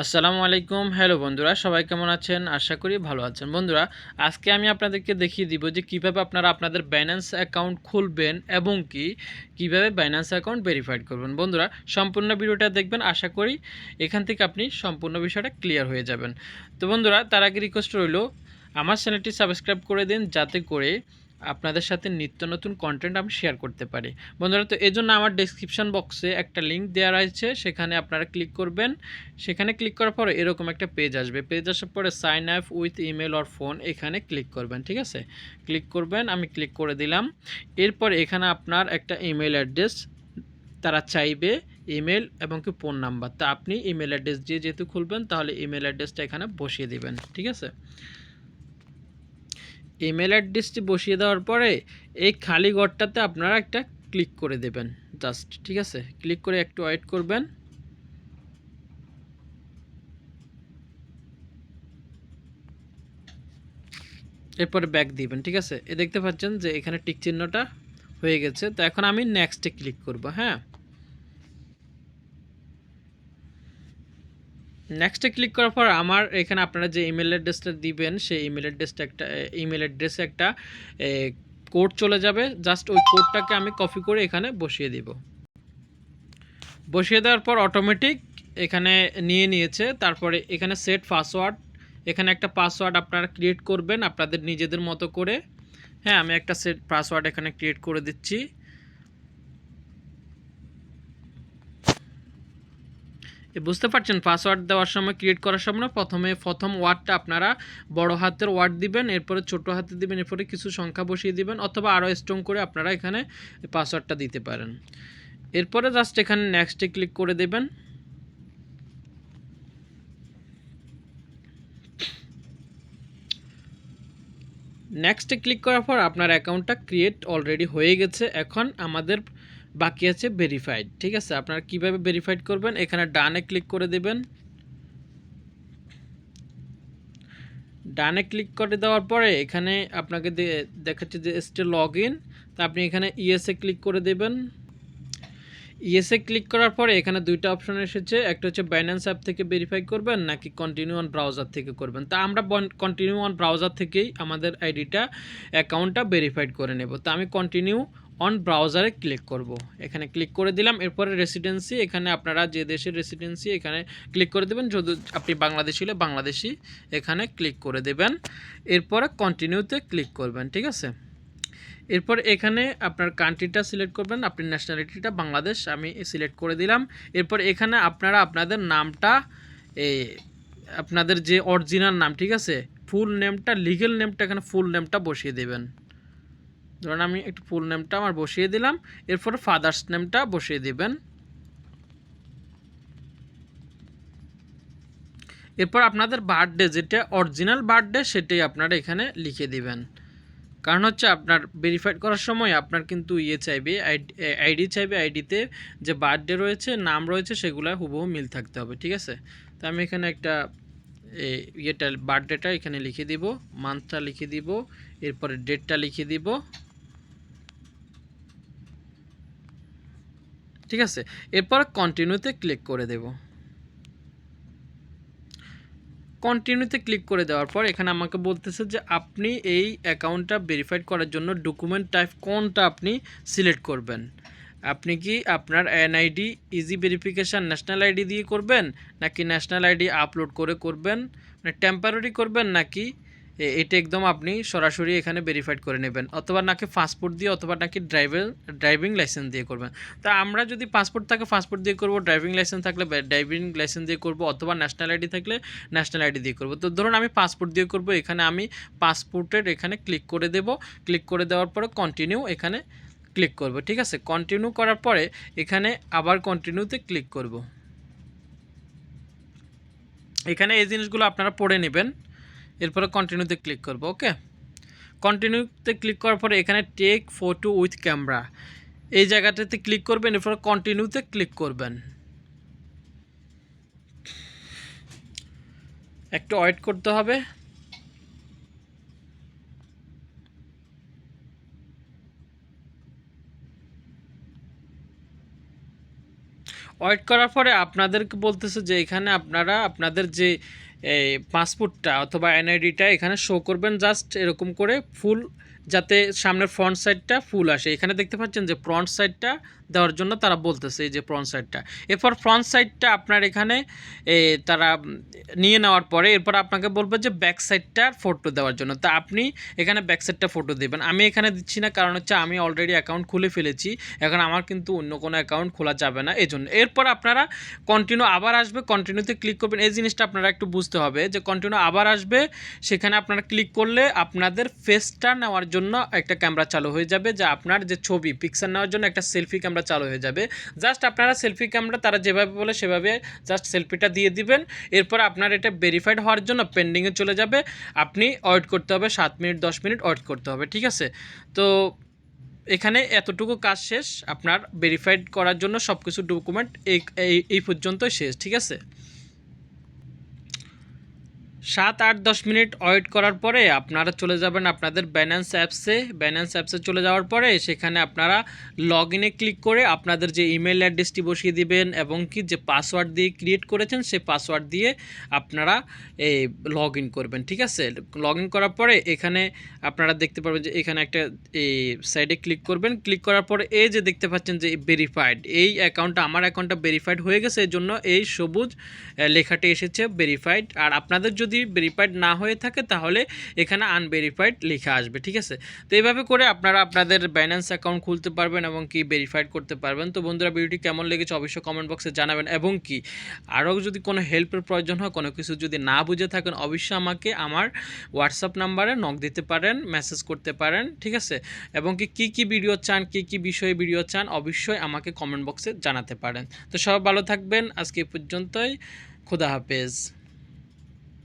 আসসালামু আলাইকুম। হ্যালো বন্ধুরা, সবাই কেমন আছেন? আশা করি ভালো আছেন। বন্ধুরা, আজকে আমি আপনাদেরকে দেখিয়ে দিব যে কিভাবে আপনারা আপনাদের Binance অ্যাকাউন্ট খুলবেন এবং কিভাবে Binance অ্যাকাউন্ট ভেরিফাইড করবেন। বন্ধুরা, সম্পূর্ণ ভিডিওটা দেখবেন। আশা করি এখান থেকে আপনি সম্পূর্ণ বিষয়টা ক্লিয়ার হয়ে যাবেন। তো বন্ধুরা, তার আগে রিকোয়েস্ট রইল আমার চ্যানেলটি সাবস্ক্রাইব করে দিন, যাতে করে আপনাদের সাথে নিত্য নতুন কন্টেন্ট আমি শেয়ার করতে পারি। বন্ধুরা, তো এই জন্য আমার ডেসক্রিপশন বক্সে একটা লিঙ্ক দেওয়া রয়েছে, সেখানে আপনারা ক্লিক করবেন। সেখানে ক্লিক করার পরে এরকম একটা পেজ আসবে। পেজ আসার পরে sign up with email or phone, এখানে ক্লিক করবেন। ঠিক আছে, ক্লিক করবেন। আমি ক্লিক করে দিলাম। এরপর এখানে আপনার একটা ইমেল অ্যাড্রেস তারা চাইবে, ইমেল এবং কি ফোন নাম্বার। তা আপনি ইমেল অ্যাড্রেস দিয়ে যেহেতু খুলবেন, তাহলে ইমেল অ্যাড্রেসটা এখানে বসিয়ে দিবেন। ঠিক আছে, ইমেল অ্যাড্রেসটি বসিয়ে দেওয়ার পরে এই খালি ঘরটাতে আপনারা একটা ক্লিক করে দেবেন জাস্ট। ঠিক আছে, ক্লিক করে একটু ওয়েট করবেন। এরপরে ব্যাক দিবেন। ঠিক আছে, এ দেখতে পাচ্ছেন যে এখানে টিক চিহ্নটা হয়ে গেছে। তো এখন আমি নেক্সটে ক্লিক করব। হ্যাঁ, নেক্সটে ক্লিক করার পর আমার এখানে আপনারা যে ইমেল অ্যাড্রেসটা দিবেন, সেই ইমেল অ্যাড্রেসে একটা কোড চলে যাবে। জাস্ট ওই কোডটাকে আমি কপি করে এখানে বসিয়ে দিব। বসিয়ে দেওয়ার পর অটোমেটিক এখানে নিয়েছে। তারপরে এখানে সেট পাসওয়ার্ড, এখানে একটা পাসওয়ার্ড আপনারা ক্রিয়েট করবেন আপনাদের নিজেদের মতো করে। হ্যাঁ, আমি একটা সেট পাসওয়ার্ড এখানে ক্রিয়েট করে দিচ্ছি। বুঝতে পারছেন, পাসওয়ার্ড দেওয়ার সময়, ক্রিয়েট করার সময় প্রথম ওয়ার্ডটা আপনারা বড় হাতের ওয়ার্ড দিবেন, এরপরে ছোট হাতে দিবেন, এরপরে কিছু সংখ্যা বসিয়ে দিবেন, অথবা আরও স্ট্রং করে আপনারা এখানে পাসওয়ার্ডটা দিতে পারেন। এরপরে জাস্ট এখানে নেক্সটে ক্লিক করে দেবেন। নেক্সটে ক্লিক করার পর আপনার অ্যাকাউন্টটা ক্রিয়েট অলরেডি হয়ে গেছে। এখন আমাদের বাকি আছে ভেরিফাইড। ঠিক আছে, আপনারা কিভাবে ভেরিফাইড করবেন, এখানে ডানে ক্লিক করে দেবেন। ডানে ক্লিক করে দেওয়ার পরে এখানে আপনাকে দেখাচ্ছে যে স্টে লগ ইন। তা আপনি এখানে ইএসএ ক্লিক করে দেবেন। ইএসএ ক্লিক করার পরে এখানে দুইটা অপশন এসেছে, একটা হচ্ছে বাইন্যান্স অ্যাপ থেকে ভেরিফাই করবেন নাকি কন্টিনিউ অন ব্রাউজার থেকে করবেন। তা আমরা কন্টিনিউ অন ব্রাউজার থেকেই আমাদের আইডিটা অ্যাকাউন্টটা ভেরিফাইড করে নেব। তা আমি কন্টিনিউ অন ব্রাউজারে ক্লিক করব। এখানে ক্লিক করে দিলাম। এরপরে রেসিডেন্সি, এখানে আপনারা যে দেশের রেসিডেন্সি এখানে ক্লিক করে দেবেন। যদি আপনি বাংলাদেশি হলে বাংলাদেশি এখানে ক্লিক করে দেবেন। এরপরে কন্টিনিউতে ক্লিক করবেন। ঠিক আছে, এরপর এখানে আপনার কান্ট্রিটা সিলেক্ট করবেন, আপনি ন্যাশনালিটিটা বাংলাদেশ আমি সিলেক্ট করে দিলাম। এরপর এখানে আপনারা আপনাদের নামটা, আপনাদের যে অরিজিনাল নাম, ঠিক আছে, ফুল নেমটা, লিগেল নেমটা এখানে ফুল নেমটা বসিয়ে দেবেন। ধরুন আমি একটু ফুল নেমটা আমার বসিয়ে দিলাম। এরপর ফাদার্স নেমটা বসিয়ে দেবেন। এরপর আপনাদের বার্থডে, যেটা অরিজিনাল বার্থডে, সেটাই আপনারা এখানে লিখে দিবেন। কারণ হচ্ছে আপনার ভেরিফাইড করার সময় আপনার কিন্তু চাইবে, আইডি চাইবে। আইডিতে যে বার্থডে রয়েছে, নাম রয়েছে, সেগুলো হুবহু মিল থাকতে হবে। ঠিক আছে, তো আমি এখানে একটা বার্থডেটা এখানে লিখে দিব, মান্থটা লিখে দিব, এরপরে ডেটটা লিখে দিব। ঠিক আছে, এরপর কন্টিনিউতে ক্লিক করে দেব। কন্টিনিউতে ক্লিক করে দেওয়ার পর এখানে আমাকে বলতেছে যে আপনি এই অ্যাকাউন্টটা ভেরিফাইড করার জন্য ডকুমেন্ট টাইপ কোনটা আপনি সিলেক্ট করবেন। আপনি কি আপনার NID, easy verification, national ID দিয়ে করবেন, নাকি ন্যাশনাল আইডি আপলোড করে করবেন, মানে টেম্পারারি করবেন, নাকি এটা একদম আপনি সরাসরি এখানে ভেরিফাইড করে নেবেন, অথবা নাকি পাসপোর্ট দিয়ে, অথবা নাকি ড্রাইভিং লাইসেন্স দিয়ে করবেন। তা আমরা যদি পাসপোর্ট থাকে পাসপোর্ট দিয়ে করব, ড্রাইভিং লাইসেন্স থাকলে ড্রাইভিং লাইসেন্স দিয়ে করব, অথবা ন্যাশনাল আইডি থাকলে ন্যাশনাল আইডি দিয়ে করব। তো ধরুন আমি পাসপোর্ট দিয়ে করব, এখানে আমি পাসপোর্টের এখানে ক্লিক করে দেব। ক্লিক করে দেওয়ার পরে কন্টিনিউ এখানে ক্লিক করব। ঠিক আছে, কন্টিনিউ করার পরে এখানে আবার কন্টিনিউতে ক্লিক করব। এখানে এই জিনিসগুলো আপনারা পড়ে নেবেন। এরপরে কন্টিনিউতে ক্লিক করব। ওকে, কন্টিনিউতে ক্লিক করার পরে এখানে টেক ফটো উইথ ক্যামেরা, এই জায়গাটাতে ক্লিক করবেন। এরপরে কন্টিনিউতে ক্লিক করবেন। একটু ওয়েট করতে হবে। ওয়েট করার পরে আপনাদেরকে বলতেছে যে এখানে আপনারা আপনাদের যে এই পাসপোর্টটা অথবা এনআইডিটা এখানে শো করবেন, জাস্ট এরকম করে ফুল, যাতে সামনের ফ্রন্ট সাইডটা ফুল আসে। এখানে দেখতে পাচ্ছেন যে ফ্রন্ট সাইডটা দেওয়ার জন্য তারা বলতেছে, এই যে ফ্রন্ট সাইডটা। এরপর ফ্রন্ট সাইডটা আপনার এখানে তারা নিয়ে নেওয়ার পরে এরপর আপনাকে বলবে যে ব্যাক সাইডটার ফটো দেওয়ার জন্য। তা আপনি এখানে ব্যাক সাইডটা ফটো দেবেন। আমি এখানে দিচ্ছি না, কারণ হচ্ছে আমি অলরেডি অ্যাকাউন্ট খুলে ফেলেছি, এখন আমার কিন্তু অন্য কোনো অ্যাকাউন্ট খোলা যাবে না, এই জন্য। এরপর আপনারা কন্টিনিউ আবার আসবে, কন্টিনিউতে ক্লিক করবেন। এই জিনিসটা আপনারা একটু বুঝতে হবে যে কন্টিনিউ আবার আসবে, সেখানে আপনারা ক্লিক করলে আপনাদের ফেসটা নেওয়ার জন্য একটা ক্যামেরা চালু হয়ে যাবে, যে আপনার যে ছবি পিকচার নেওয়ার জন্য একটা সেলফি ক্যামেরা চালু হয়ে যাবে। জাস্ট আপনারা সেলফি ক্যামেরা তারা যেভাবে বলে সেভাবে জাস্ট সেলফিটা দিয়ে দিবেন। এরপর আপনার এটা ভেরিফাইড হওয়ার জন্য পেন্ডিংয়ে চলে যাবে, আপনি ওয়েট করতে হবে 7 মিনিট 10 মিনিট ওয়েট করতে হবে, ঠিক আছে? তো এখানে এতটুকু কাজ শেষ, আপনার ভেরিফাইড করার জন্য সব কিছু ডকুমেন্ট এই পর্যন্তই শেষ, ঠিক আছে? 7-8-10 মিনিট ওয়েট করার পরে আপনারা চলে যাবেন আপনাদের বাইন্যান্স অ্যাপসে। বাইন্যান্স অ্যাপসে চলে যাওয়ার পরে সেখানে আপনারা লগ ইনে ক্লিক করে আপনাদের যে ইমেল অ্যাড্রেসটি বসিয়ে দিবেন এবং কি যে পাসওয়ার্ড দিয়ে ক্রিয়েট করেছেন সেই পাসওয়ার্ড দিয়ে আপনারা এই লগ ইন করবেন, ঠিক আছে? লগ ইন করার পরে এখানে আপনারা দেখতে পারবেন যে এখানে একটা এই সাইডে ক্লিক করবেন। ক্লিক করার পরে এই যে দেখতে পাচ্ছেন যে ভেরিফাইড, এই অ্যাকাউন্টটা আমার অ্যাকাউন্টটা ভেরিফাইড হয়ে গেছে, এই জন্য এই সবুজ লেখাটি এসেছে ভেরিফাইড। আর আপনাদের যদি ভেরিফাইড না হয়ে থাকে তাহলে এখানে আনভেরিফাইড লেখা আসবে, ঠিক আছে? তো এইভাবে করে আপনারা আপনাদের বাইন্যান্স অ্যাকাউন্ট খুলতে পারবেন এবং কি ভেরিফাইড করতে পারবেন। তো বন্ধুরা, ভিডিওটি কেমন লেগেছে অবশ্যই কমেন্ট বক্সে জানাবেন, এবং কি আরও যদি কোনো হেল্পের প্রয়োজন হয়, কোনো কিছু যদি না বুঝে থাকেন, অবশ্যই আমাকে আমার হোয়াটসঅ্যাপ নাম্বারে নক দিতে পারেন, মেসেজ করতে পারেন, ঠিক আছে? এবং কি ভিডিও চান, কি বিষয়ে ভিডিও চান, অবশ্যই আমাকে কমেন্ট বক্সে জানাতে পারেন। তো সবাই ভালো থাকবেন, আজকে এই পর্যন্তই। খুদা হাফেজ।